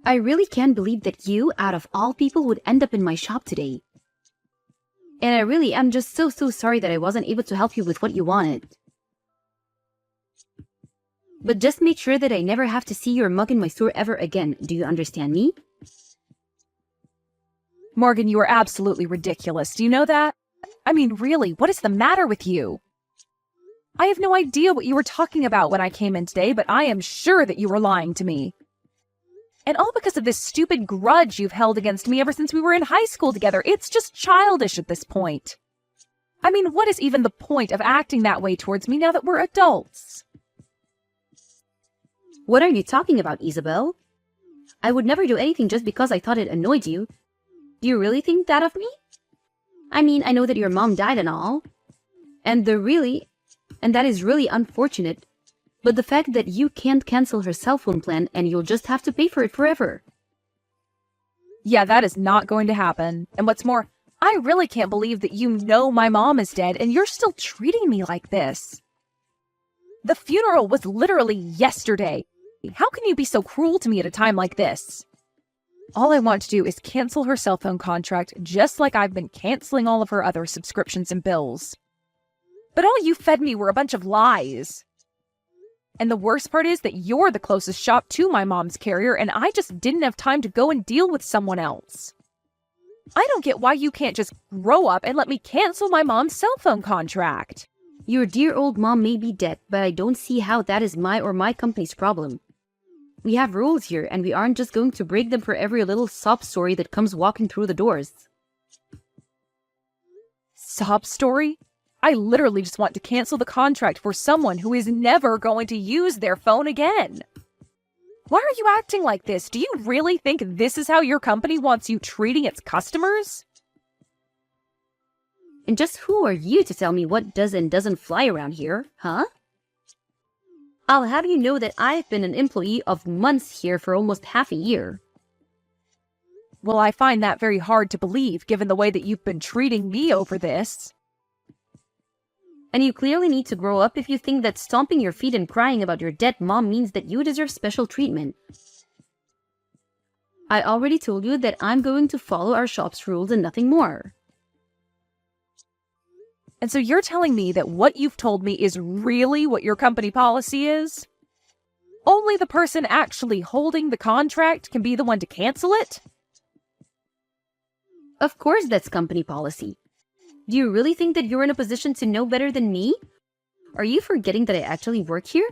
I really can't believe that you, out of all people, would end up in my shop today. And I really am just so sorry that I wasn't able to help you with what you wanted. But just make sure that I never have to see your mug in my store ever again. Do you understand me? Morgan, you are absolutely ridiculous. Do you know that? I mean, really, what is the matter with you? I have no idea what you were talking about when I came in today, but I am sure that you were lying to me. And all because of this stupid grudge you've held against me ever since we were in high school together. It's just childish at this point. I mean, what is even the point of acting that way towards me now that we're adults? What are you talking about, Isabel? I would never do anything just because I thought it annoyed you. Do you really think that of me? I mean, I know that your mom died and all. And that is really unfortunate. But the fact that you can't cancel her cell phone plan and you'll just have to pay for it forever. Yeah, that is not going to happen. And what's more, I really can't believe that you know my mom is dead and you're still treating me like this. The funeral was literally yesterday. How can you be so cruel to me at a time like this? All I want to do is cancel her cell phone contract just like I've been canceling all of her other subscriptions and bills. But all you fed me were a bunch of lies. And the worst part is that you're the closest shop to my mom's carrier, and I just didn't have time to go and deal with someone else. I don't get why you can't just grow up and let me cancel my mom's cell phone contract. Your dear old mom may be dead, but I don't see how that is my or my company's problem. We have rules here, and we aren't just going to break them for every little sob story that comes walking through the doors. Sob story? I literally just want to cancel the contract for someone who is never going to use their phone again. Why are you acting like this? Do you really think this is how your company wants you treating its customers? And just who are you to tell me what does and doesn't fly around here, huh? I'll have you know that I've been an employee of months here for almost half a year. Well, I find that very hard to believe, given the way that you've been treating me over this. And you clearly need to grow up if you think that stomping your feet and crying about your dead mom means that you deserve special treatment. I already told you that I'm going to follow our shop's rules and nothing more. And so you're telling me that what you've told me is really what your company policy is? Only the person actually holding the contract can be the one to cancel it? Of course that's company policy. Do you really think that you're in a position to know better than me? Are you forgetting that I actually work here?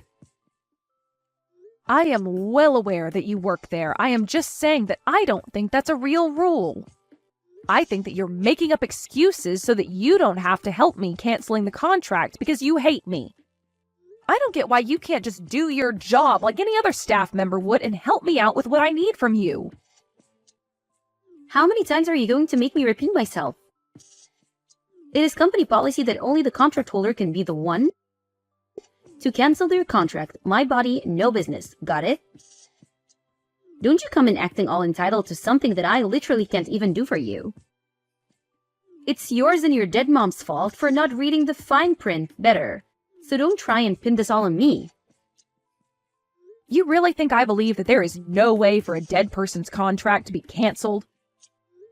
I am well aware that you work there. I am just saying that I don't think that's a real rule. I think that you're making up excuses so that you don't have to help me canceling the contract because you hate me. I don't get why you can't just do your job like any other staff member would and help me out with what I need from you. How many times are you going to make me repeat myself? It is company policy that only the contract holder can be the one to cancel their contract. My body, no business. Got it? Don't you come in acting all entitled to something that I literally can't even do for you. It's yours and your dead mom's fault for not reading the fine print better. So don't try and pin this all on me. You really think I believe that there is no way for a dead person's contract to be canceled?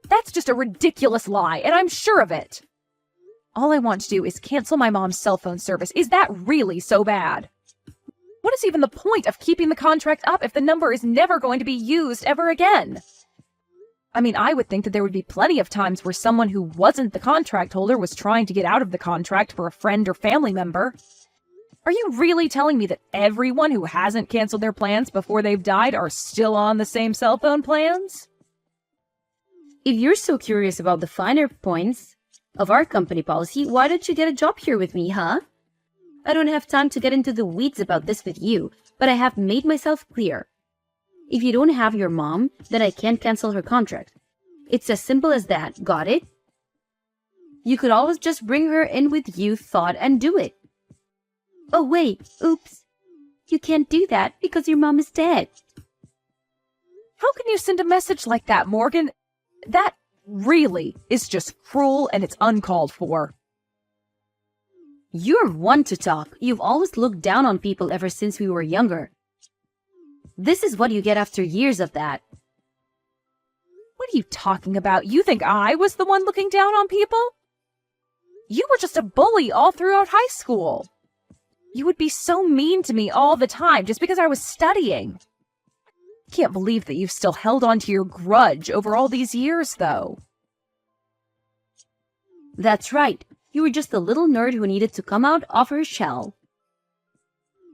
That's just a ridiculous lie, and I'm sure of it. All I want to do is cancel my mom's cell phone service. Is that really so bad? What is even the point of keeping the contract up if the number is never going to be used ever again? I mean, I would think that there would be plenty of times where someone who wasn't the contract holder was trying to get out of the contract for a friend or family member. Are you really telling me that everyone who hasn't canceled their plans before they've died are still on the same cell phone plans? If you're so curious about the finer points of our company policy, why don't you get a job here with me, huh? I don't have time to get into the weeds about this with you, but I have made myself clear. If you don't have your mom, then I can't cancel her contract. It's as simple as that, got it? You could always just bring her in with you, thought, and do it. Oh wait, oops. You can't do that because your mom is dead. How can you send a message like that, Morgan? That really is just cruel and it's uncalled for. You're one to talk. You've always looked down on people ever since we were younger. This is what you get after years of that. What are you talking about? You think I was the one looking down on people? You were just a bully all throughout high school. You would be so mean to me all the time just because I was studying. Can't believe that you've still held on to your grudge over all these years, though. That's right. You were just a little nerd who needed to come out of her shell.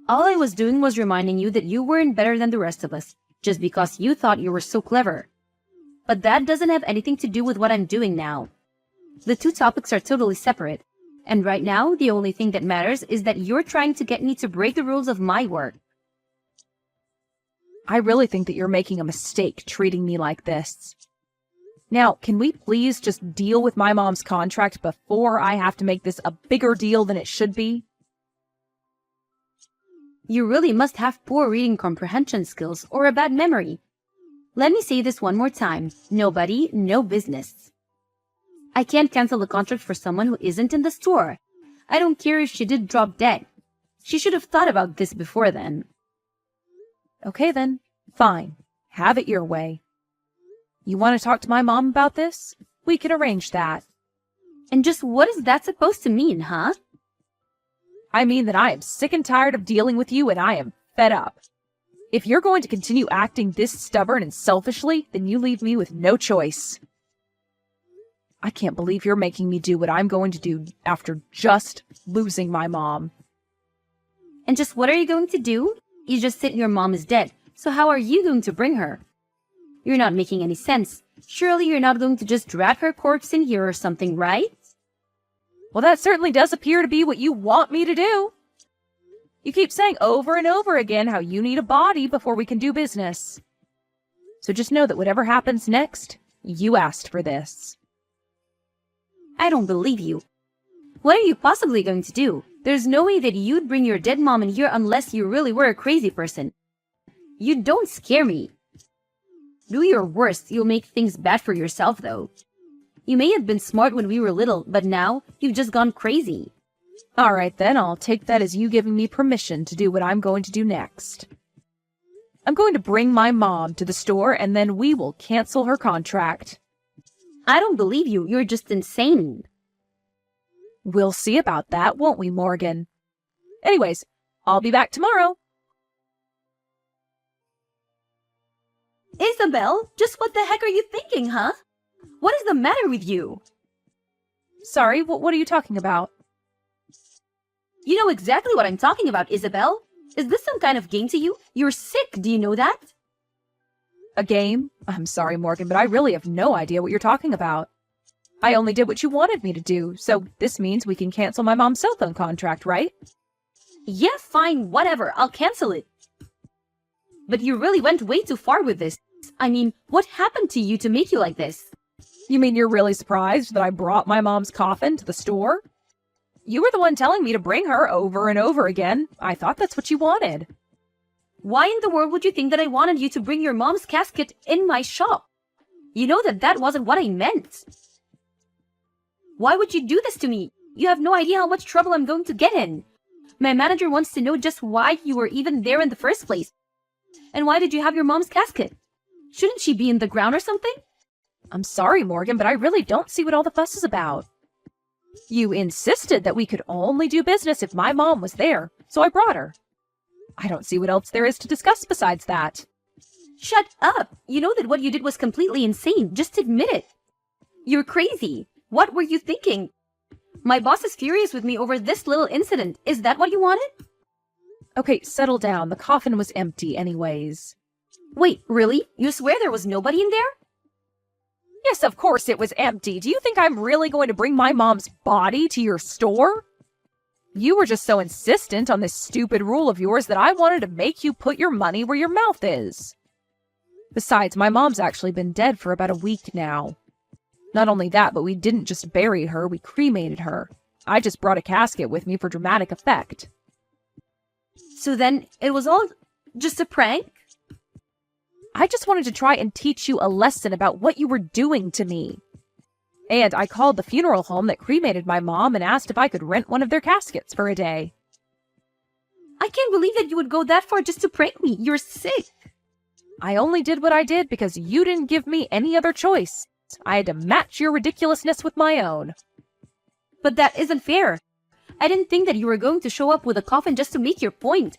All I was doing was reminding you that you weren't better than the rest of us, just because you thought you were so clever. But that doesn't have anything to do with what I'm doing now. The two topics are totally separate, and right now the only thing that matters is that you're trying to get me to break the rules of my work. I really think that you're making a mistake treating me like this. Now, can we please just deal with my mom's contract before I have to make this a bigger deal than it should be? You really must have poor reading comprehension skills or a bad memory. Let me say this one more time. Nobody, no business. I can't cancel the contract for someone who isn't in the store. I don't care if she did drop dead. She should have thought about this before then. Okay then, fine. Have it your way. You want to talk to my mom about this? We can arrange that. And just what is that supposed to mean, huh? I mean that I am sick and tired of dealing with you and I am fed up. If you're going to continue acting this stubborn and selfishly, then you leave me with no choice. I can't believe you're making me do what I'm going to do after just losing my mom. And just what are you going to do? You just said your mom is dead, so how are you going to bring her? You're not making any sense. Surely you're not going to just drag her corpse in here or something, right? Well, that certainly does appear to be what you want me to do. You keep saying over and over again how you need a body before we can do business. So just know that whatever happens next, you asked for this. I don't believe you. What are you possibly going to do? There's no way that you'd bring your dead mom in here unless you really were a crazy person. You don't scare me. Do your worst, you'll make things bad for yourself though. You may have been smart when we were little, but now you've just gone crazy. Alright then, I'll take that as you giving me permission to do what I'm going to do next. I'm going to bring my mom to the store and then we will cancel her contract. I don't believe you, you're just insane. We'll see about that, won't we, Morgan? Anyways, I'll be back tomorrow. Isabel, just what the heck are you thinking, huh? What is the matter with you? Sorry, what are you talking about? You know exactly what I'm talking about, Isabel. Is this some kind of game to you? You're sick, do you know that? A game? I'm sorry, Morgan, but I really have no idea what you're talking about. I only did what you wanted me to do, so this means we can cancel my mom's cell phone contract, right? Yeah, fine, whatever, I'll cancel it. But you really went way too far with this. I mean, what happened to you to make you like this? You mean you're really surprised that I brought my mom's coffin to the store? You were the one telling me to bring her over and over again. I thought that's what you wanted. Why in the world would you think that I wanted you to bring your mom's casket in my shop? You know that that wasn't what I meant. Why would you do this to me? You have no idea how much trouble I'm going to get in. My manager wants to know just why you were even there in the first place. And why did you have your mom's casket? Shouldn't she be in the ground or something? I'm sorry, Morgan, but I really don't see what all the fuss is about. You insisted that we could only do business if my mom was there, so I brought her. I don't see what else there is to discuss besides that. Shut up! You know that what you did was completely insane. Just admit it. You're crazy. What were you thinking? My boss is furious with me over this little incident. Is that what you wanted? Okay, settle down. The coffin was empty anyways. Wait, really? You swear there was nobody in there? Yes, of course it was empty. Do you think I'm really going to bring my mom's body to your store? You were just so insistent on this stupid rule of yours that I wanted to make you put your money where your mouth is. Besides, my mom's actually been dead for about a week now. Not only that, but we didn't just bury her, we cremated her. I just brought a casket with me for dramatic effect. So then, it was all just a prank? I just wanted to try and teach you a lesson about what you were doing to me. And I called the funeral home that cremated my mom and asked if I could rent one of their caskets for a day. I can't believe that you would go that far just to prank me. You're sick. I only did what I did because you didn't give me any other choice. I had to match your ridiculousness with my own. But that isn't fair. I didn't think that you were going to show up with a coffin just to make your point.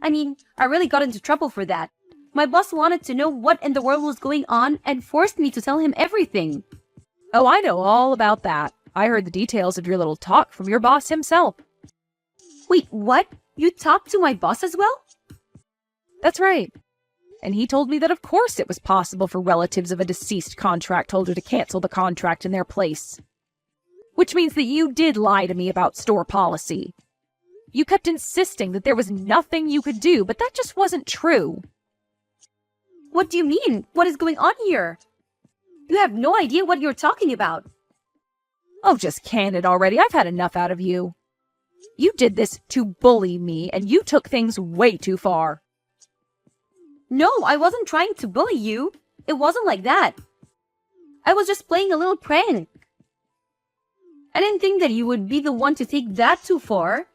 I mean, I really got into trouble for that. My boss wanted to know what in the world was going on and forced me to tell him everything. Oh, I know all about that. I heard the details of your little talk from your boss himself. Wait, what? You talked to my boss as well? That's right. And he told me that of course it was possible for relatives of a deceased contract holder to cancel the contract in their place. Which means that you did lie to me about store policy. You kept insisting that there was nothing you could do, but that just wasn't true. What do you mean? What is going on here? You have no idea what you're talking about. Oh, just can it already. I've had enough out of you. You did this to bully me, and you took things way too far. No, I wasn't trying to bully you. It wasn't like that. I was just playing a little prank. I didn't think that you would be the one to take that too far.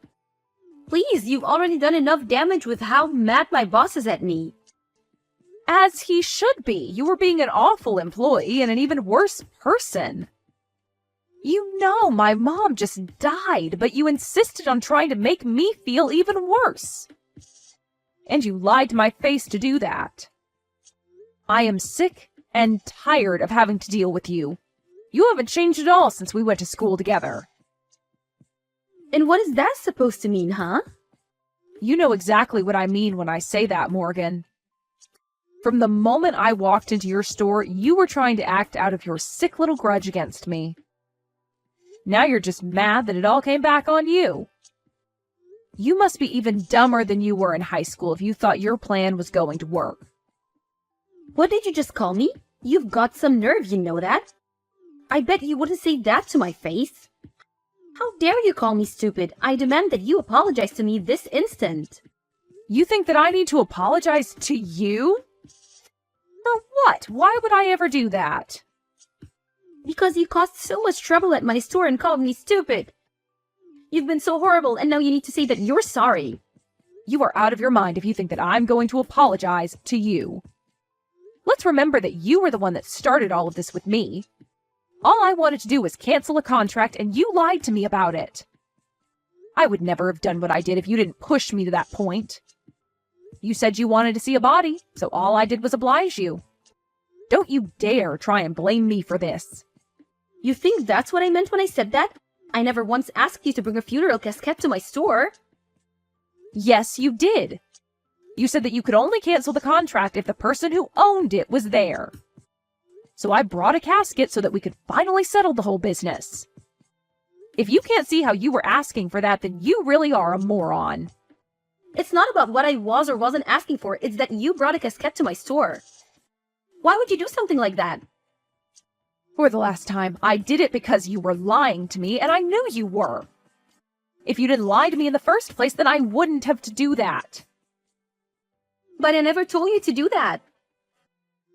Please, you've already done enough damage with how mad my boss is at me. As he should be. You were being an awful employee and an even worse person. You know my mom just died, but you insisted on trying to make me feel even worse. And you lied to my face to do that. I am sick and tired of having to deal with you. You haven't changed at all since we went to school together. And what is that supposed to mean, huh? You know exactly what I mean when I say that, Morgan. From the moment I walked into your store, you were trying to act out of your sick little grudge against me. Now you're just mad that it all came back on you. You must be even dumber than you were in high school if you thought your plan was going to work. What did you just call me? You've got some nerve, you know that? I bet you wouldn't say that to my face. How dare you call me stupid? I demand that you apologize to me this instant. You think that I need to apologize to you? For what? Why would I ever do that? Because you caused so much trouble at my store and called me stupid. You've been so horrible, and now you need to say that you're sorry. You are out of your mind if you think that I'm going to apologize to you. Let's remember that you were the one that started all of this with me. All I wanted to do was cancel a contract, and you lied to me about it. I would never have done what I did if you didn't push me to that point. You said you wanted to see a body, so all I did was oblige you. Don't you dare try and blame me for this. You think that's what I meant when I said that? I never once asked you to bring a funeral casket to my store. Yes, you did. You said that you could only cancel the contract if the person who owned it was there. So I brought a casket so that we could finally settle the whole business. If you can't see how you were asking for that, then you really are a moron. It's not about what I was or wasn't asking for, it's that you brought a casket to my store. Why would you do something like that? For the last time, I did it because you were lying to me, and I knew you were. If you didn't lie to me in the first place, then I wouldn't have to do that. But I never told you to do that.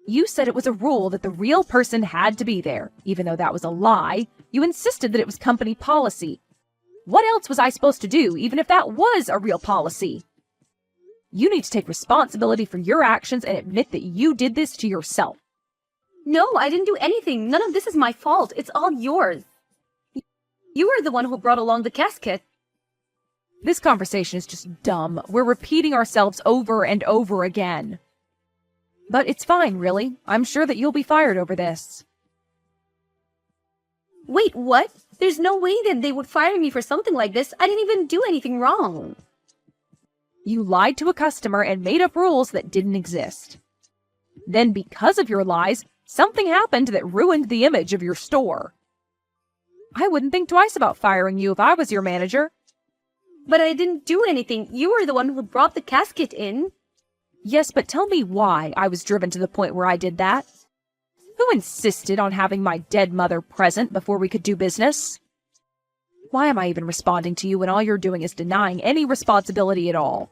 You said it was a rule that the real person had to be there. Even though that was a lie, you insisted that it was company policy. What else was I supposed to do, even if that was a real policy? You need to take responsibility for your actions and admit that you did this to yourself. No, I didn't do anything. None of this is my fault. It's all yours. You were the one who brought along the casket. This conversation is just dumb. We're repeating ourselves over and over again. But it's fine, really. I'm sure that you'll be fired over this. Wait, what? There's no way that they would fire me for something like this. I didn't even do anything wrong. You lied to a customer and made up rules that didn't exist. Then, because of your lies, something happened that ruined the image of your store. I wouldn't think twice about firing you if I was your manager. But I didn't do anything. You were the one who brought the casket in. Yes, but tell me why I was driven to the point where I did that. Who insisted on having my dead mother present before we could do business? Why am I even responding to you when all you're doing is denying any responsibility at all?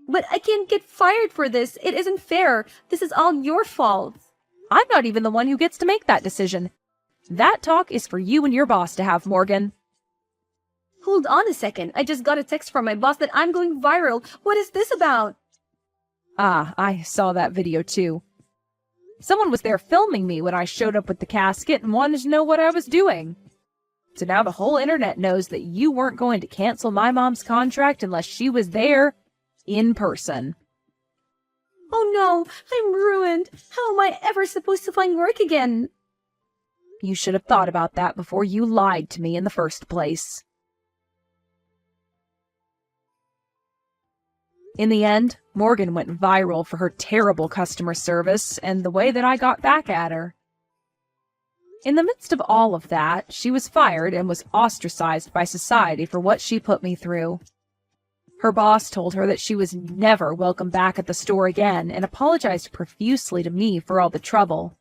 But I can't get fired for this. It isn't fair. This is all your fault. I'm not even the one who gets to make that decision. That talk is for you and your boss to have, Morgan. Hold on a second. I just got a text from my boss that I'm going viral. What is this about? Ah, I saw that video too. Someone was there filming me when I showed up with the casket and wanted to know what I was doing. So now the whole internet knows that you weren't going to cancel my mom's contract unless she was there in person. Oh no, I'm ruined. How am I ever supposed to find work again? You should have thought about that before you lied to me in the first place. In the end, Morgan went viral for her terrible customer service and the way that I got back at her. In the midst of all of that, she was fired and was ostracized by society for what she put me through. Her boss told her that she was never welcome back at the store again and apologized profusely to me for all the trouble.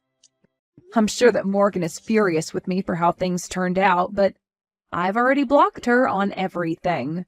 I'm sure that Morgan is furious with me for how things turned out, but I've already blocked her on everything.